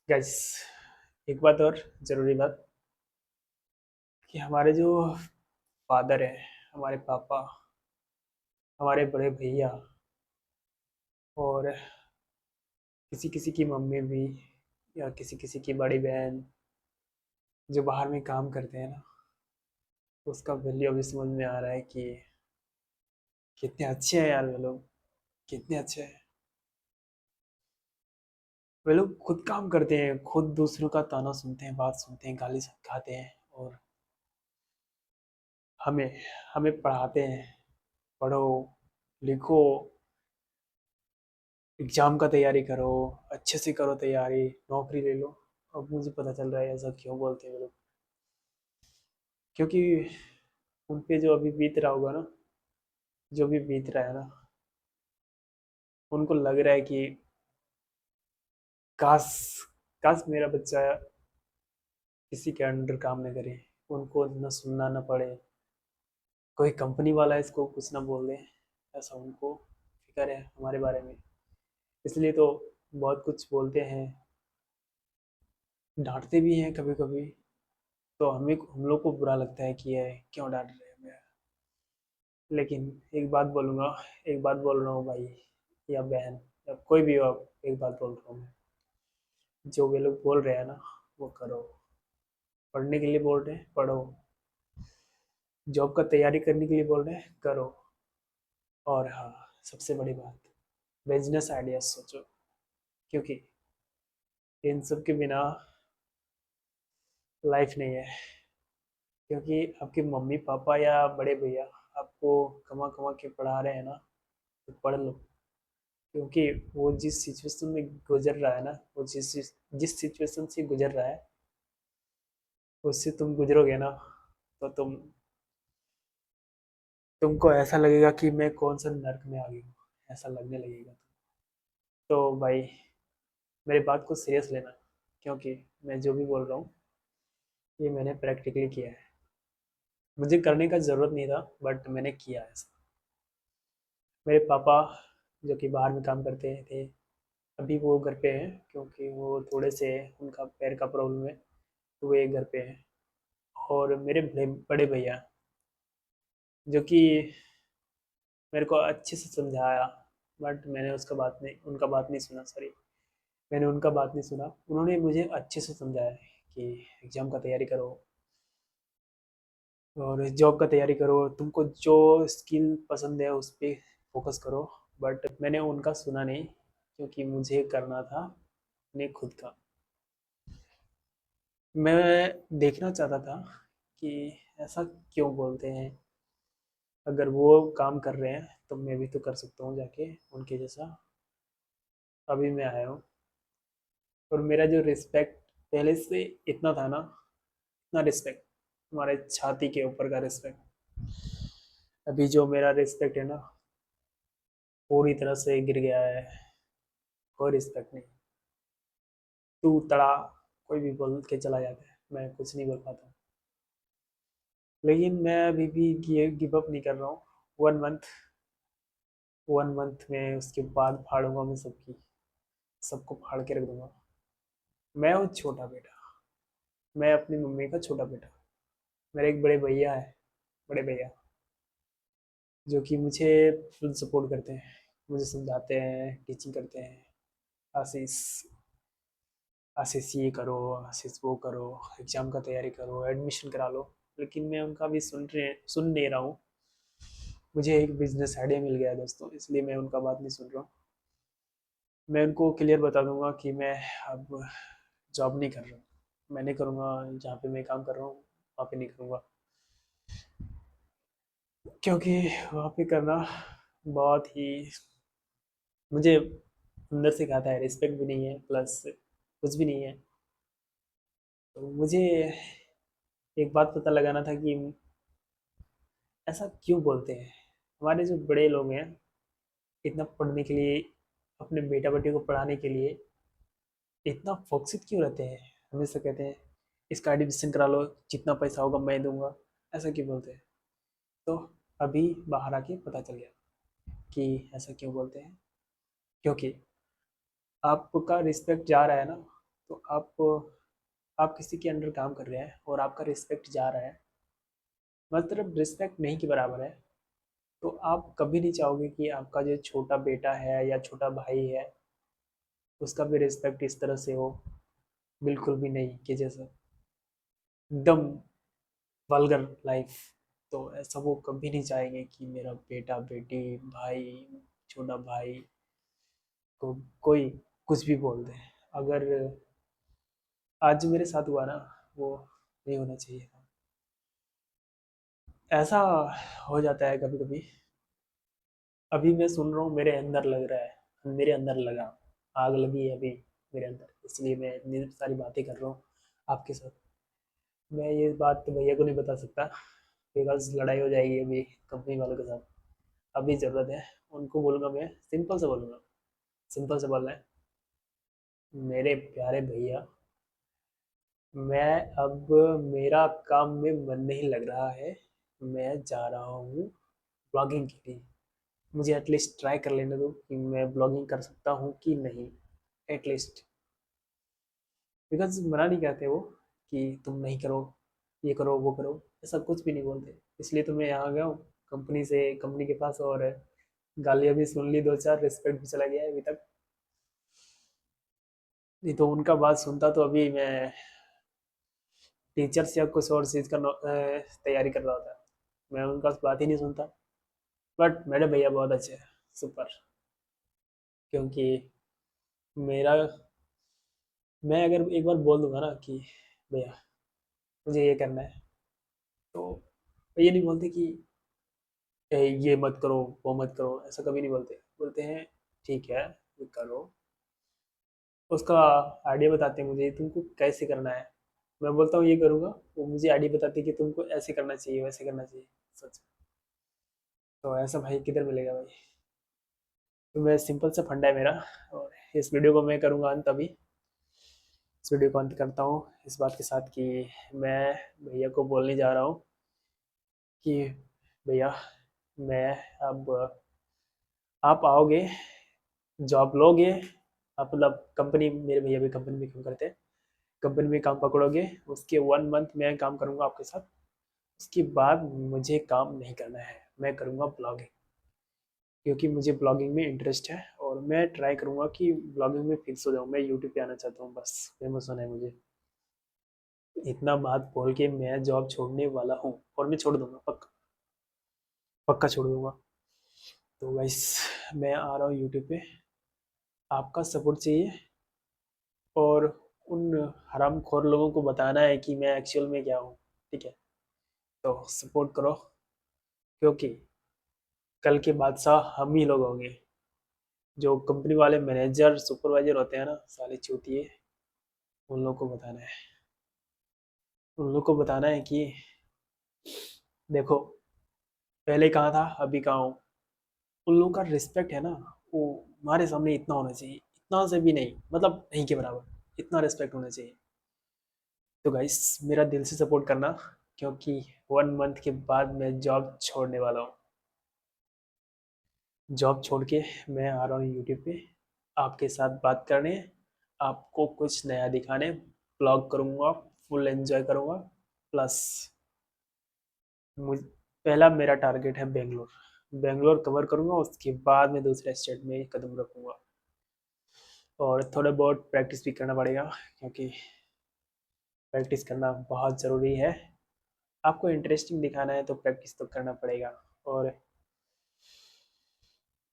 Guys, एक बात और ज़रूरी बात कि हमारे जो फादर हैं, हमारे पापा, हमारे बड़े भैया और किसी किसी की मम्मी भी या किसी किसी की बड़ी बहन जो बाहर में काम करते हैं ना, तो उसका वैल्यू अभी समझ में आ रहा है कि कितने अच्छे हैं यार वे लोग। कितने अच्छे हैं वे लोग। खुद काम करते हैं, खुद दूसरों का ताना सुनते हैं, बात सुनते हैं, गाली खाते हैं और हमें हमें पढ़ाते हैं। पढ़ो, लिखो, एग्जाम का तैयारी करो, अच्छे से करो तैयारी, नौकरी ले लो। अब मुझे पता चल रहा है ऐसा क्यों बोलते हैं वो लोग। क्योंकि उन पे जो अभी बीत रहा होगा ना, जो भी बीत रहा है ना, उनको लग रहा है कि काश काश मेरा बच्चा किसी के अंडर काम न करे, उनको न सुनना न पड़े, कोई कंपनी वाला इसको कुछ ना बोल दे। ऐसा उनको फिक्र है हमारे बारे में, इसलिए तो बहुत कुछ बोलते हैं, डांटते भी हैं कभी कभी। तो हम लोग को बुरा लगता है कि ये क्यों डांट रहे हैं हमें। लेकिन एक बात बोलूंगा, एक बात बोल रहा हूँ भाई या बहन या कोई भी हो आप, एक बात बोल रहा हूँ मैं। जो वे लोग बोल रहे हैं ना, वो करो। पढ़ने के लिए बोल रहे हैं, पढ़ो। जॉब का तैयारी करने के लिए बोल रहे हैं, करो। और हाँ, सबसे बड़ी बात, बिजनेस आइडिया सोचो। क्योंकि इन सब के बिना लाइफ नहीं है। क्योंकि आपके मम्मी पापा या बड़े भैया आपको कमा कमा के पढ़ा रहे हैं ना, तो पढ़ लो। क्योंकि वो जिस सिचुएशन में गुजर रहा है ना, वो जिस जिस सिचुएशन से गुजर रहा है, उससे तुम गुजरोगे ना, तो तुमको ऐसा लगेगा कि मैं कौन सा नर्क में आ गया हूँ। ऐसा लगने लगेगा। तो भाई, मेरी बात को सीरियस लेना। क्योंकि मैं जो भी बोल रहा हूँ, ये मैंने प्रैक्टिकली किया है। मुझे करने का ज़रूरत नहीं था, बट मैंने किया है ऐसा। मेरे पापा जो कि बाहर में काम करते थे, अभी वो घर पे हैं क्योंकि वो थोड़े से उनका पैर का प्रॉब्लम है, तो वो एक घर पे हैं। और मेरे बड़े बड़े भैया जो कि मेरे को अच्छे से समझाया, बट मैंने उसका बात नहीं उनका बात नहीं सुना, सॉरी। मैंने उनका बात नहीं सुना, उन्होंने मुझे अच्छे से समझाया कि एग्ज़ाम का तैयारी करो और जॉब का तैयारी करो, तुमको जो स्किल पसंद है उस पर फोकस करो। बट मैंने उनका सुना नहीं, क्योंकि मुझे करना था अपने खुद का। मैं देखना चाहता था कि ऐसा क्यों बोलते हैं। अगर वो काम कर रहे हैं तो मैं भी तो कर सकता हूँ जाके उनके जैसा। अभी मैं आया हूँ और मेरा जो रिस्पेक्ट पहले से इतना था ना, इतना रिस्पेक्ट, हमारे छाती के ऊपर का रिस्पेक्ट, अभी जो मेरा रिस्पेक्ट है ना, पूरी तरह से गिर गया है। कोई रिस्पेक्ट नहीं। तू तड़ा, कोई भी बोल के चला जाता है, मैं कुछ नहीं बोल पाता। लेकिन मैं अभी भी गिव अप नहीं कर रहा हूँ। 1 मंथ, 1 मंथ में उसके बाद फाड़ूंगा मैं सबकी, सबको फाड़ के रख दूंगा। मैं हूँ छोटा बेटा, मैं अपनी मम्मी का छोटा बेटा। मेरे एक बड़े भैया है, बड़े भैया, जो कि मुझे फुल सपोर्ट करते हैं, मुझे समझाते हैं, टीचिंग करते हैं। आशीष, आशीष ये करो, आशीष वो करो, एग्जाम का तैयारी करो, एडमिशन करा लो। लेकिन मैं उनका भी सुन नहीं रहा हूँ। मुझे एक बिजनेस आइडिया मिल गया है दोस्तों, इसलिए मैं उनका बात नहीं सुन रहा हूँ। मैं उनको क्लियर बता दूंगा कि मैं अब जॉब नहीं कर रहा हूँ। मैं नहीं करूँगा जहाँ पे मैं काम कर रहा हूँ, वहाँ पे नहीं करूँगा। क्योंकि वहाँ पे करना बहुत ही, मुझे अंदर से खाता है, रिस्पेक्ट भी नहीं है, प्लस कुछ भी नहीं है। तो मुझे एक बात पता लगाना था कि ऐसा क्यों बोलते हैं। हमारे जो बड़े लोग हैं, इतना पढ़ने के लिए, अपने बेटा बेटी को पढ़ाने के लिए इतना फोकसित क्यों रहते हैं। हमेशा कहते हैं इसका एडमिशन करा लो, जितना पैसा होगा मैं दूंगा। ऐसा क्यों बोलते हैं। तो अभी बाहर आके पता चल गया कि ऐसा क्यों बोलते हैं। क्योंकि आपका रिस्पेक्ट जा रहा है ना, तो आप किसी के अंडर काम कर रहे हैं और आपका रिस्पेक्ट जा रहा है, मतलब रिस्पेक्ट नहीं के बराबर है, तो आप कभी नहीं चाहोगे कि आपका जो छोटा बेटा है या छोटा भाई है उसका भी रिस्पेक्ट इस तरह से हो। बिल्कुल भी नहीं, कि जैसा एकदम वल्गर लाइफ। तो ऐसा वो कभी नहीं चाहेंगे कि मेरा बेटा बेटी भाई छोटा भाई को कोई कुछ भी बोल दे। अगर आज जो मेरे साथ हुआ ना, वो नहीं होना चाहिए था। ऐसा हो जाता है कभी कभी। अभी मैं सुन रहा हूँ मेरे अंदर लग रहा है, मेरे अंदर लगा, आग लगी है अभी मेरे अंदर, इसलिए मैं इतनी सारी बातें कर रहा हूँ आपके साथ। मैं ये बात तो भैया को नहीं बता सकता, बिकॉज लड़ाई हो जाएगी अभी कंपनी वालों के साथ। अभी ज़रूरत है, उनको बोलूँगा, मैं सिंपल से बोलूँगा, सिंपल से बोलना है, मेरे प्यारे भैया, मैं अब मेरा काम में मन नहीं लग रहा है, मैं जा रहा हूँ ब्लॉगिंग के लिए। मुझे एटलीस्ट ट्राई कर लेने दो कि मैं ब्लॉगिंग कर सकता हूँ कि नहीं, एटलीस्ट। बिकॉज मना नहीं करते वो कि तुम नहीं करो, ये करो वो करो, ऐसा कुछ भी नहीं बोलते। इसलिए तो मैं यहाँ गया हूँ कंपनी से, कंपनी के पास, और गालियाँ भी सुन ली दो चार, रिस्पेक्ट भी चला गया है अभी तक। नहीं तो उनका बात सुनता तो अभी मैं टीचर्स या कुछ और चीज़ का तैयारी कर रहा होता। मैं उनका बात ही नहीं सुनता। बट मेरे भैया बहुत अच्छे हैं, सुपर। क्योंकि मेरा मैं अगर एक बार बोल दूंगा ना कि भैया मुझे ये करना है, तो ये नहीं बोलते कि ये मत करो वो मत करो, ऐसा कभी नहीं बोलते। बोलते हैं ठीक है ये करो, उसका आइडिया बताते हैं मुझे तुमको कैसे करना है। मैं बोलता हूँ ये करूँगा, वो मुझे आइडिया बताते हैं कि तुमको ऐसे करना चाहिए वैसे करना चाहिए। सच। तो ऐसा भाई किधर मिलेगा भाई। तो मैं सिंपल सा फंडा है मेरा। और इस वीडियो को मैं करूँगा अंत अभी। इस वीडियो को अंत करता हूँ इस बात के साथ कि मैं भैया को बोलने जा रहा हूँ कि भैया, मैं अब आप आओगे, जॉब लोगे, आप मतलब कंपनी, मेरे भैया भी कंपनी में काम करते हैं, कंपनी में काम पकड़ोगे, उसके 1 मंथ मैं काम करूँगा आपके साथ। उसके बाद मुझे काम नहीं करना है, मैं करूँगा ब्लॉगिंग। क्योंकि मुझे ब्लॉगिंग में इंटरेस्ट है और मैं ट्राई करूँगा कि ब्लॉगिंग में फिक्स हो जाऊँ। मैं यूट्यूब पे आना चाहता हूँ, बस फेमस होना है मुझे। इतना बात बोल के मैं जॉब छोड़ने वाला हूँ, और मैं छोड़ दूंगा, पक्का पक्का छोड़ दूंगा। तो गाइस, मैं आ रहा हूँ यूट्यूब पे, आपका सपोर्ट चाहिए। और उन हरामखोर लोगों को बताना है कि मैं एक्चुअल में क्या हूँ। ठीक है, तो सपोर्ट करो, क्योंकि कल के बादशाह हम ही लोग होंगे। जो कंपनी वाले मैनेजर सुपरवाइजर होते हैं ना, साले चूतिए, उन लोगों को बताना है, उन लोगों को बताना है कि देखो, पहले कहाँ था अभी कहाँ हूँ। उन लोगों का रिस्पेक्ट है ना, वो हमारे सामने इतना होना चाहिए, इतना से भी नहीं, मतलब नहीं के बराबर, इतना रिस्पेक्ट होना चाहिए। तो गाइस, मेरा दिल से सपोर्ट करना, क्योंकि 1 मंथ के बाद मैं जॉब छोड़ने वाला हूँ। जॉब छोड़ के मैं आ रहा हूँ यूट्यूब पे आपके साथ बात करने, आपको कुछ नया दिखाने, ब्लॉग करूँगा, फुल एंजॉय करूँगा। प्लस मुझ पहला मेरा टारगेट है बेंगलोर, बेंगलोर कवर करूँगा, उसके बाद मैं दूसरे स्टेट में कदम रखूँगा। और थोड़ा बहुत प्रैक्टिस भी करना पड़ेगा, क्योंकि प्रैक्टिस करना बहुत ज़रूरी है। आपको इंटरेस्टिंग दिखाना है तो प्रैक्टिस तो करना पड़ेगा। और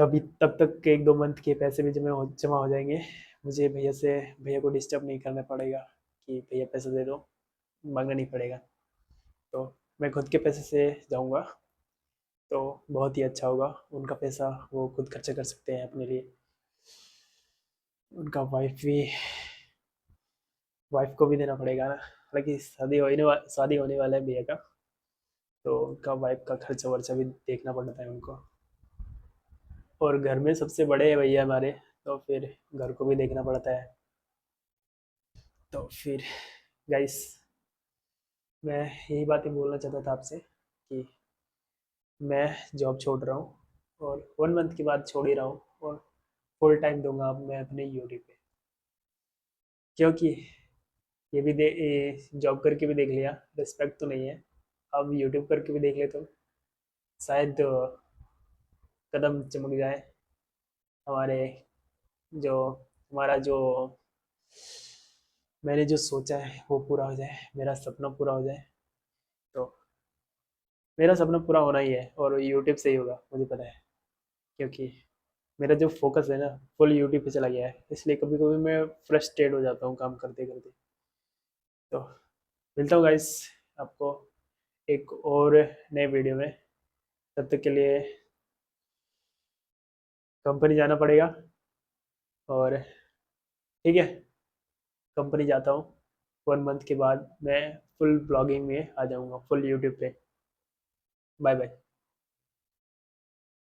तभी तब तक के 1-2 मंथ के पैसे भी जमा हो जाएंगे। मुझे भैया को डिस्टर्ब नहीं करना पड़ेगा कि भैया पैसे दे दो, मांगना नहीं पड़ेगा। तो मैं खुद के पैसे से जाऊंगा, तो बहुत ही अच्छा होगा। उनका पैसा वो खुद खर्चा कर सकते हैं अपने लिए। उनका वाइफ को भी देना पड़ेगा ना, हालांकि शादी होने वाला है भैया का, तो उनका वाइफ का खर्चा वर्चा भी देखना पड़ता है उनको। और घर में सबसे बड़े हैं भैया हमारे, तो फिर घर को भी देखना पड़ता है। तो फिर गाइस, मैं यही बातें बोलना चाहता था आपसे कि मैं जॉब छोड़ रहा हूँ, और 1 मंथ के बाद छोड़ ही रहा हूँ, और फुल टाइम दूंगा अब मैं अपने यूट्यूब पे। क्योंकि ये भी दे जॉब करके भी देख लिया, रिस्पेक्ट तो नहीं है। अब यूट्यूब करके भी देख ले तो शायद कदम चमक जाए, हमारे जो हमारा जो मैंने जो सोचा है वो पूरा हो जाए, मेरा सपना पूरा हो जाए। तो मेरा सपना पूरा होना ही है और यूट्यूब से ही होगा, मुझे पता है। क्योंकि मेरा जो फोकस है ना, फुल यूट्यूब पे चला गया है, इसलिए कभी कभी मैं फ्रस्ट्रेट हो जाता हूँ काम करते करते। तो मिलता हूँ गाइस आपको एक और नए वीडियो में। तब तक के लिए कंपनी जाना पड़ेगा, और ठीक है, कंपनी जाता हूँ। 1 मंथ के बाद मैं फुल ब्लॉगिंग में आ जाऊँगा, फुल यूट्यूब पे। Bye bye.